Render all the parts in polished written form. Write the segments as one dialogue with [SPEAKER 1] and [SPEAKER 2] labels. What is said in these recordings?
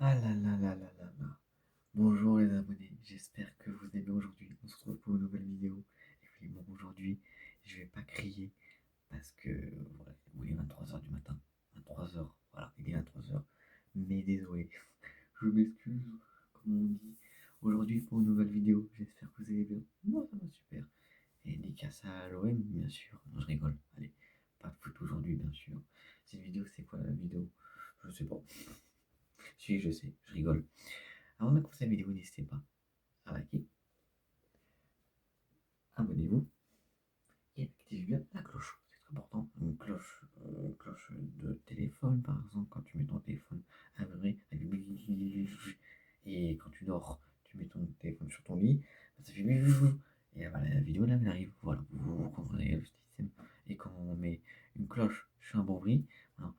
[SPEAKER 1] Ah là là là là là là. Bonjour les abonnés, j'espère que vous allez bien aujourd'hui. On se retrouve pour une nouvelle vidéo. Et puis bon, aujourd'hui, je vais pas crier parce que voilà, il est 23 heures du matin. 23 heures, voilà, il est 23 heures. Mais désolé, je m'excuse, comme on dit. Aujourd'hui pour une nouvelle vidéo, j'espère que vous allez bien. Moi ça va super. Et dédicace à l'OM, bien sûr. Non, je rigole. Allez, pas de foot aujourd'hui, bien sûr. Cette vidéo, c'est quoi la vidéo? Je sais pas. Si, je sais, je rigole. Avant de commencer la vidéo, n'hésitez pas à liker, abonnez-vous et activez bien la cloche. C'est très important. Une cloche de téléphone, par exemple, quand tu mets ton téléphone à vibrer, et quand tu dors, tu mets ton téléphone sur ton lit, ça fait et voilà, la vidéo là, elle arrive. Voilà, vous comprenez le système. Et quand on met une cloche sur un bon bruit, voilà,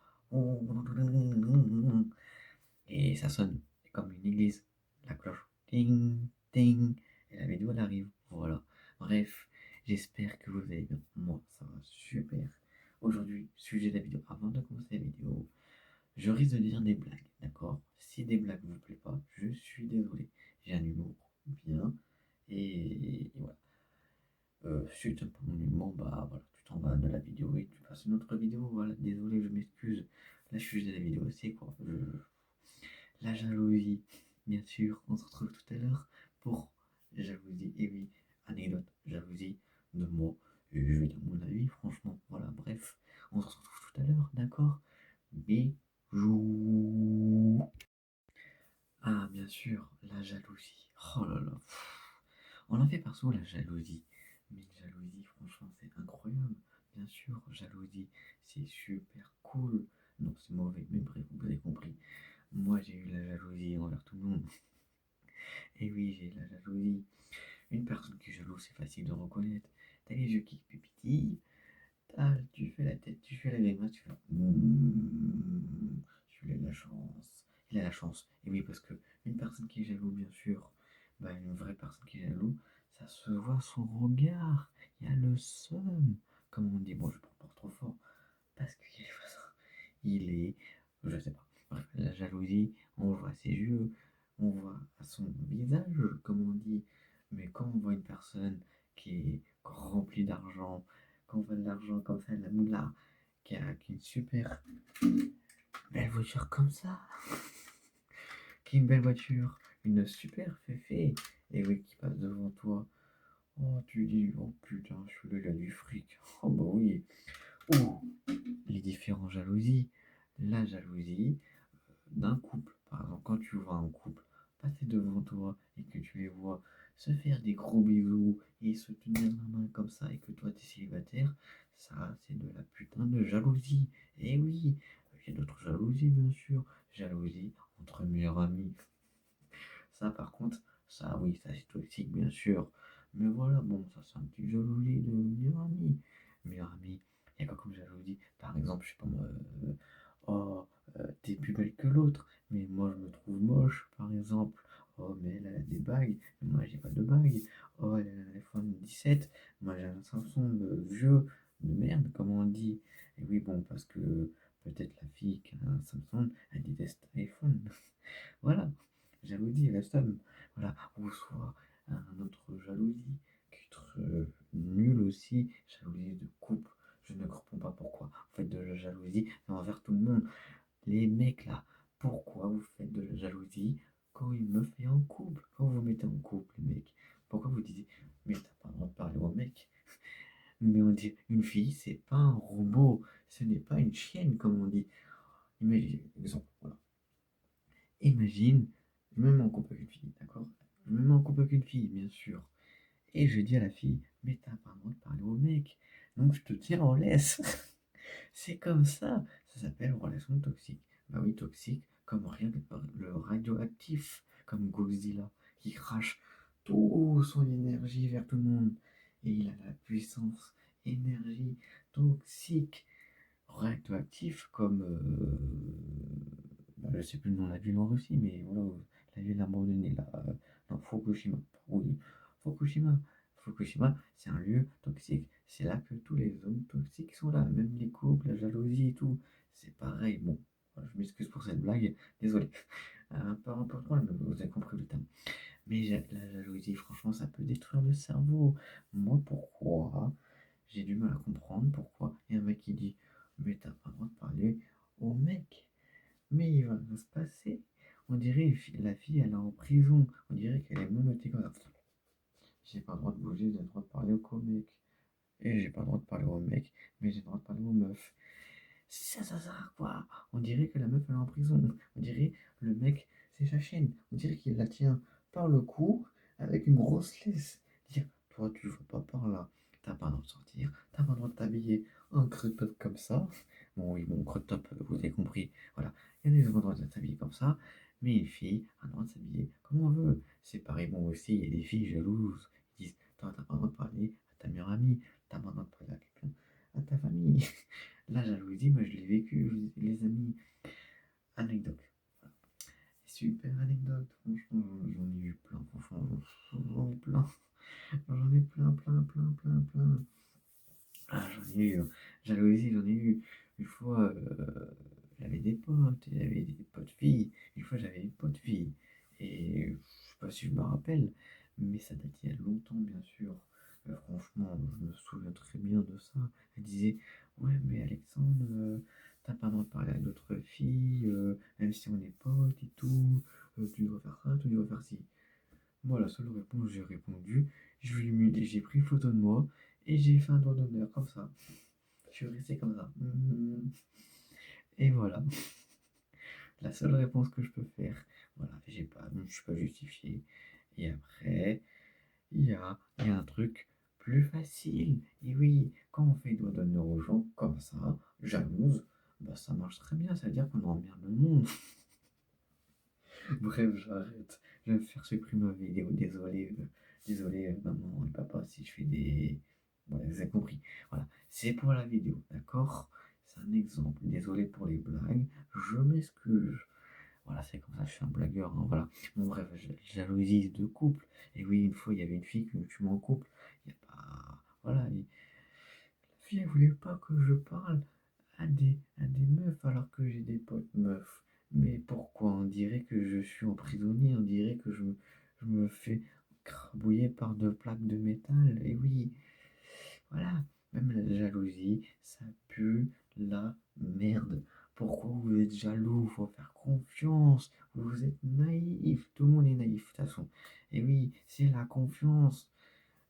[SPEAKER 1] et ça sonne comme une église. La cloche, ding, ding, et la vidéo elle arrive. Voilà. Bref, j'espère que vous allez bien. Moi, ça va super. Aujourd'hui, sujet de la vidéo. Avant de commencer la vidéo, je risque de dire des blagues, d'accord? Si des blagues ne vous plaisent pas, je suis désolé. J'ai un humour bien. Et voilà. Si tu n'aimes pas mon humour, bah voilà, tu t'en vas de la vidéo et tu passes une autre vidéo. Voilà, désolé, je m'excuse. Là, je suis de la vidéo, c'est quoi? La jalousie, bien sûr, on se retrouve tout à l'heure pour jalousie. Et oui, anecdote, jalousie de moi. Et je vais dire mon avis, franchement. Voilà, bref, on se retrouve tout à l'heure, d'accord? Bisous. Ah, bien sûr, la jalousie. Oh là là. On en fait partout la jalousie. Mais jalousie, franchement, c'est incroyable. Bien sûr, jalousie, c'est super cool. Non, c'est mauvais, mais bref, vous avez compris. Moi, j'ai eu la jalousie envers tout le monde. Et oui, j'ai la jalousie. Une personne qui est jalouse, c'est facile de reconnaître. T'as les yeux qui pépitillent, tu fais la tête, tu fais la grimace, tu fais celui-là a de la chance. Il a la chance. Et oui, parce que une personne qui est jaloux, bien sûr, bah, une vraie personne qui est jaloux, ça se voit son regard. Il y a le seum. Comme on dit, bon, je prends pas trop fort, parce qu'il est, il est, je sais pas. Bref, la jalousie, on voit ses yeux, on voit son visage, comme on dit. Mais quand on voit une personne qui est remplie d'argent, quand on voit de l'argent comme ça, la moula, qui a une super belle voiture comme ça, qui a une belle voiture, une super féfé, et oui, qui passe devant toi. Oh, tu dis, oh putain, celui-là, il a du fric. Oh bah oui. Ou les différentes jalousies. La jalousie d'un couple. Par exemple, quand tu vois un couple passer devant toi et que tu les vois se faire des gros bisous et se tenir la main comme ça et que toi tu es célibataire, ça c'est de la putain de jalousie. Et oui, il y a d'autres jalousies bien sûr. Jalousie entre meilleurs amis. Ça par contre, ça oui, ça c'est toxique bien sûr. Mais voilà, bon, ça c'est un petit jalousie de meilleurs amis. Meilleurs amis, il y a quoi comme jalousie? Par exemple, je sais pas moi, oh, t'es plus belle que l'autre, mais moi je me trouve moche, par exemple. Oh, mais elle a des bagues, mais moi j'ai pas de bagues. Oh, elle a un iPhone 17, moi j'ai un Samsung vieux, de merde, comme on dit. Et oui, bon, parce que peut-être la fille qui a un Samsung, elle déteste l'iPhone. Voilà, jalousie, la somme. Voilà, ou soit un autre jalousie, qui est nul aussi, jalousie de couple. Je ne comprends pas pourquoi vous faites de la jalousie envers tout le monde. Les mecs là, pourquoi vous faites de la jalousie quand une meuf est en couple? Quand vous vous mettez en couple, les mecs, pourquoi vous dites, mais t'as pas le droit de parler au mec? Mais on dit, une fille, c'est pas un robot, ce n'est pas une chienne, comme on dit. Imagine, exemple, voilà. Imagine, je me mets en couple avec une fille, d'accord? Je me mets en couple avec une fille, bien sûr. Et je dis à la fille, mais t'as pas le droit de parler au mec, donc je te tiens en laisse. C'est comme ça s'appelle relation toxique. Bah oui, toxique, comme rien que le radioactif, comme Godzilla, qui crache toute son énergie vers tout le monde. Et il a la puissance, énergie toxique, radioactif, comme, bah, je sais plus le nom de la ville en Russie, mais voilà, la ville abandonnée, là, dans Fukushima. Oui, Fukushima. Fukushima, c'est un lieu toxique. C'est là que tous les hommes toxiques sont là, même les couples, la jalousie et tout. C'est pareil. Bon, voilà, je m'excuse pour cette blague, désolé. Pas n'importe quoi, mais vous avez compris le thème. Mais la jalousie, franchement, ça peut détruire le cerveau. Moi, pourquoi? J'ai du mal à comprendre pourquoi. Il y a un mec qui dit, mais t'as pas le droit de parler au mec. Mais il va rien se passer. On dirait la fille, elle est en prison. On dirait qu'elle est menottée comme ça. J'ai pas le droit de bouger, j'ai le droit de parler au mec. Et j'ai pas le droit de parler au mec, mais j'ai le droit de parler aux meufs. Ça sert à quoi? On dirait que la meuf elle est en prison. On dirait le mec, c'est sa chaîne. On dirait qu'il la tient par le cou avec une grosse laisse. Dire, toi tu vas pas par là. T'as pas le droit de sortir. T'as pas le droit de t'habiller en crop top comme ça. Bon oui, bon crop top, vous avez compris. Voilà. Il y a des hommes qui ont le droit de s'habiller comme ça. Mais une fille a le droit de s'habiller comme on veut. C'est pareil, bon aussi, il y a des filles jalouses. Ils disent, toi t'as pas le droit de parler à ta meilleure amie. T'as pas le droit de parler à quelqu'un, à ta famille. La jalousie, moi je l'ai vécu, les amis. Anecdote. Super anecdote, franchement, j'en ai eu plein, franchement, j'en ai plein. J'en ai plein. Ah, j'en ai eu, jalousie, j'en ai eu. Une fois, j'avais des potes, il y avait des potes filles. Une fois, j'avais des potes filles. Et je sais pas si je me rappelle, mais ça date il y a longtemps, bien sûr. Franchement, je me souviens très bien de ça. Elle disait, ouais, mais Alexandre, t'as pas le droit de parler à d'autres filles, même si on est potes et tout. Tu dois faire ça, tu dois faire ci. Moi, la seule réponse que j'ai répondu, j'ai pris une photo de moi et j'ai fait un doigt d'honneur comme ça. Je suis resté comme ça. Et voilà, la seule réponse que je peux faire. Voilà, je suis pas justifié. Et après, il y a un truc plus facile. Et oui, quand on fait doigt d'honneur aux gens comme ça, jalouse, bah ça marche très bien. Ça veut dire qu'on emmerde le monde. Bref, j'arrête. Je vais me faire supprimer ma vidéo. Désolé, maman et papa, si je fais des. Voilà, vous avez compris. Voilà, c'est pour la vidéo, d'accord? C'est un exemple. Désolé pour les blagues. Je m'excuse. Voilà, c'est comme ça, je suis un blagueur, hein, voilà. Bon, bref, jalousie de couple. Et oui, une fois, il y avait une fille qui me tue en couple. Il y a pas. Voilà, la fille, elle voulait pas que je parle à des meufs alors que j'ai des potes meufs. Mais pourquoi? On dirait que je suis emprisonné, on dirait que je me fais crabouiller par deux plaques de métal. Et oui, voilà, même la jalousie, ça pue la merde. Pourquoi vous êtes jaloux? Faut faire confiance. Vous êtes naïf. Tout le monde est naïf, de toute façon. Et oui, c'est la confiance.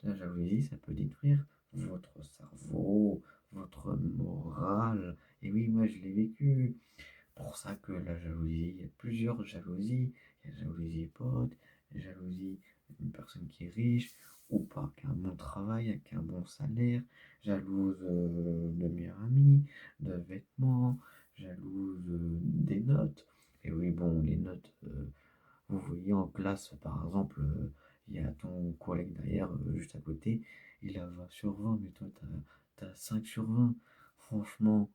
[SPEAKER 1] La jalousie, ça peut détruire votre cerveau, votre morale. Et oui, moi, je l'ai vécu. Pour ça que la jalousie, il y a plusieurs jalousies. Il y a jalousie pote, jalousie d'une personne qui est riche ou pas, qui a un bon travail, qui a un bon salaire, jalouse de meilleurs amis, de vêtements, jalouse des notes. Et oui, bon, les notes, vous voyez en classe, par exemple, il y a ton collègue derrière, juste à côté, il a 20 sur 20, mais toi, t'as 5 sur 20. Franchement,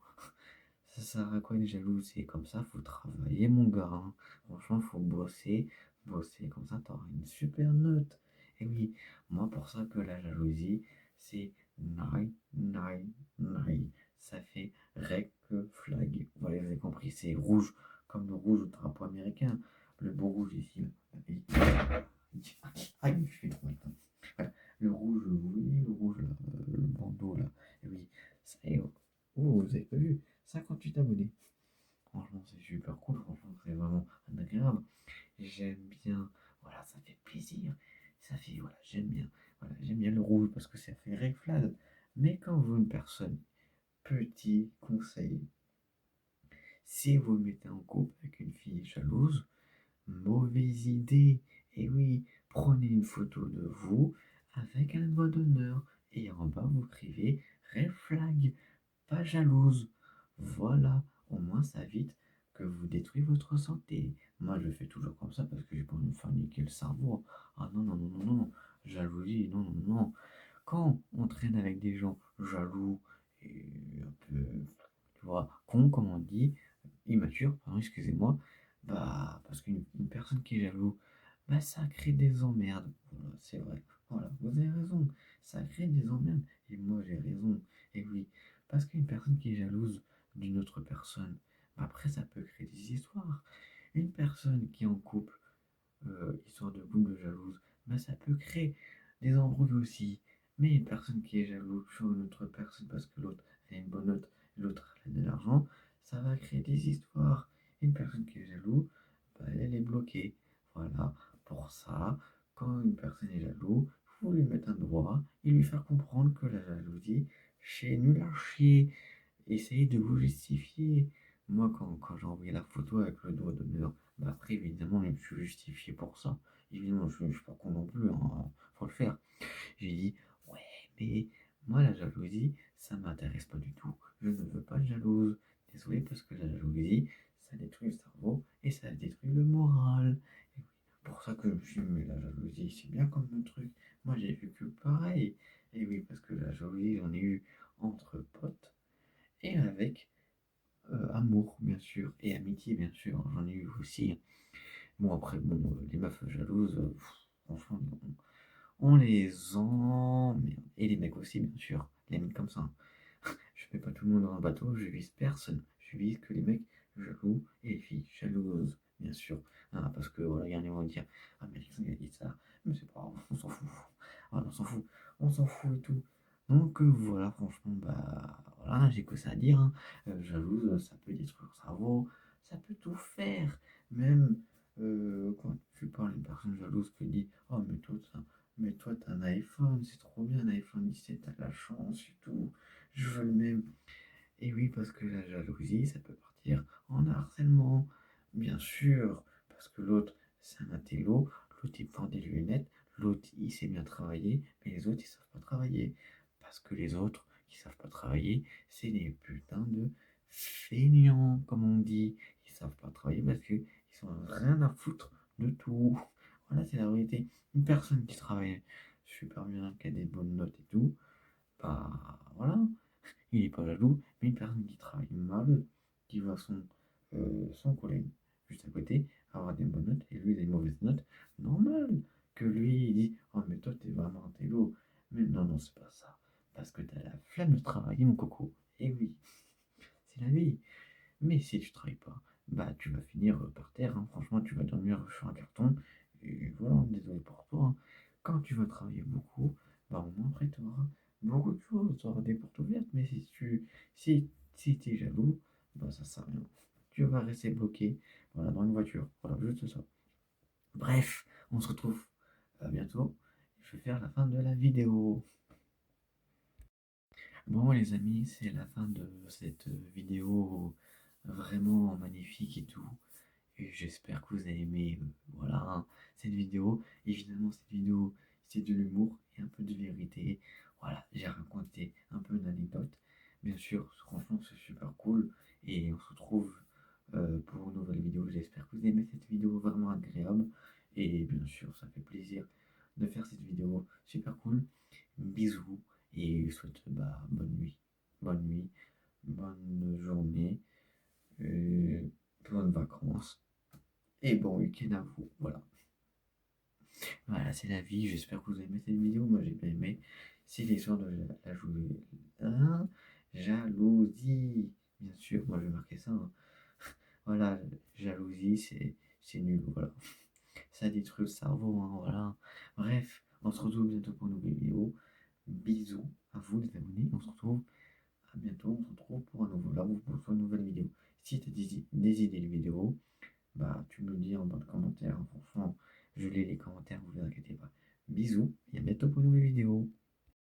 [SPEAKER 1] ça sert à quoi être jaloux? C'est comme ça, faut travailler, mon gars, hein. Franchement, faut bosser, comme ça, t'auras une super note. Et oui, moi, pour ça que la jalousie, c'est nine, nine, nine. Ça fait red flag. Voilà, vous avez compris, c'est rouge, comme le rouge au drapeau américain. Le beau rouge ici, là. Aïe, je suis trop mal. Voilà. Le rouge, vous voyez, le rouge, là, le bandeau, là. Et oui, ça y est. Oh, vous avez pas vu? 58 abonnés. Franchement, c'est super cool. Franchement, c'est vraiment agréable. J'aime bien. Voilà, ça fait plaisir. Ça fait. Voilà, j'aime bien. Voilà, j'aime bien le rouge parce que ça fait red flag. Mais quand vous, une personne, petit conseil, si vous vous mettez en couple avec une fille jalouse, mauvaise idée. Et oui, prenez une photo de vous avec un doigt d'honneur. Et en bas, vous écrivez red flag, pas jalouse. Voilà, au moins ça évite que vous détruisez votre santé. Moi, je fais toujours comme ça parce que j'ai pas envie de me faire niquer le cerveau. Ah non, non, non, non, non, jalousie, non, non, non. Quand on traîne avec des gens jaloux et un peu, tu vois, con, comme on dit, immature, pardon, excusez-moi, bah, parce qu'une personne qui est jaloux, bah, ça crée des emmerdes. Voilà, c'est vrai. Voilà, vous avez raison. Ça crée des emmerdes. Et moi, j'ai raison. Et oui, parce qu'une personne qui est jalouse d'une autre personne, bah, après, ça peut créer des histoires. Une personne qui est en couple, histoire de couple de jalouses, bah, ça peut créer des embrouilles aussi. Mais une personne qui est jalouse sur une autre personne parce que l'autre a une bonne note, l'autre a de l'argent, ça va créer des histoires. Une personne qui est jalouse, bah, elle est bloquée. Voilà, pour ça, quand une personne est jalouse, il faut lui mettre un droit et lui faire comprendre que la jalousie, c'est nul à chier. Essayez de vous justifier. Moi, quand j'ai envoyé la photo avec le doigt d'honneur, bah après, évidemment, je me suis justifié pour ça. Évidemment, je ne suis pas con non plus, hein, faut le faire. J'ai dit, ouais, mais moi, la jalousie, ça m'intéresse pas du tout. Je ne veux pas de jalouse. Désolé, parce que la jalousie, ça détruit le cerveau et ça détruit le moral. Et oui, pour ça que je me suis dit, mais la jalousie, c'est bien comme un truc. Moi, j'ai vu que pareil. Et oui, parce que la jalousie, j'en ai eu entre potes et avec amour, bien sûr, et amitié, bien sûr, j'en ai eu aussi. Bon, après, bon, les meufs jalouses, franchement, on les emmerde. Et les mecs aussi, bien sûr, les mecs comme ça. Je mets pas tout le monde dans un bateau, je vise personne. Je vise que les mecs jaloux et les filles jalouses, bien sûr. Ah, parce que voilà, il y en a qui vont dire, ah, mais Alexandre a dit ça, mais c'est pas grave, on s'en fout. Ah, on s'en fout et tout. Donc voilà, franchement, bah voilà, j'ai que ça à dire, hein. Jalouse, ça peut détruire le cerveau, ça peut tout faire. Même quand tu parles à une personne jalouse qui dit, oh mais toi t'as un iPhone, c'est trop bien un iPhone 17, t'as de la chance et tout, je veux le même. Et oui, parce que la jalousie, ça peut partir en harcèlement, bien sûr, parce que l'autre, c'est un intello, l'autre, il porte des lunettes, l'autre, il sait bien travailler, mais les autres, ils savent pas travailler. Parce que les autres qui savent pas travailler, c'est des putains de feignants, comme on dit. Ils savent pas travailler parce qu'ils sont rien à foutre de tout. Voilà, c'est la vérité. Une personne qui travaille super bien, qui a des bonnes notes et tout, bah voilà, il n'est pas jaloux, mais une personne qui travaille mal, qui voit son collègue juste à côté avoir des bonnes notes et lui des mauvaises notes, normal que lui il dit, oh mais toi t'es vraiment un télo. Mais non, non, c'est pas ça. Parce que t'as la flemme de travailler, mon coco. Et oui, c'est la vie. Mais si tu travailles pas, bah tu vas finir par terre, hein. Franchement, tu vas dormir sur un carton. Et voilà, désolé pour toi, hein. Quand tu vas travailler beaucoup, bah au moins après tu auras beaucoup de choses, tu auras des portes ouvertes. Mais si tu es jaloux, bah ça sert à rien. Tu vas rester bloqué, voilà, dans une voiture. Voilà, juste ça. Bref, on se retrouve bientôt. Je vais faire la fin de la vidéo. Bon les amis, c'est la fin de cette vidéo vraiment magnifique et tout. Et j'espère que vous avez aimé voilà, hein, cette vidéo. Évidemment, cette vidéo, c'est de l'humour et un peu de vérité. Voilà, j'ai raconté un peu d'anecdotes. Bien sûr, franchement, c'est super cool. Et on se retrouve pour une nouvelle vidéo. J'espère que vous aimez cette vidéo vraiment agréable. Et bien sûr, ça fait plaisir de faire cette vidéo super cool. Bisous et je vous souhaite bonne nuit. Bonne nuit, bonne journée, bonnes vacances. Et bon week-end à vous. Voilà. Voilà, c'est la vie. J'espère que vous avez aimé cette vidéo. Moi, j'ai bien aimé. C'est l'histoire de hein, jalousie. Bien sûr, moi, je vais marquer ça, hein. Voilà, jalousie, c'est nul. Voilà. Ça détruit le cerveau, hein, voilà. Bref, on se retrouve bientôt pour une nouvelle vidéo. Bisous à vous, les abonnés. On se retrouve à bientôt. On se retrouve pour un nouveau live ou pour une nouvelle vidéo. Si tu as des idées de vidéos, bah, tu me le dis en bas de commentaire. Franchement, je lis les commentaires, vous inquiétez pas. Bisous et à bientôt pour une nouvelle vidéo.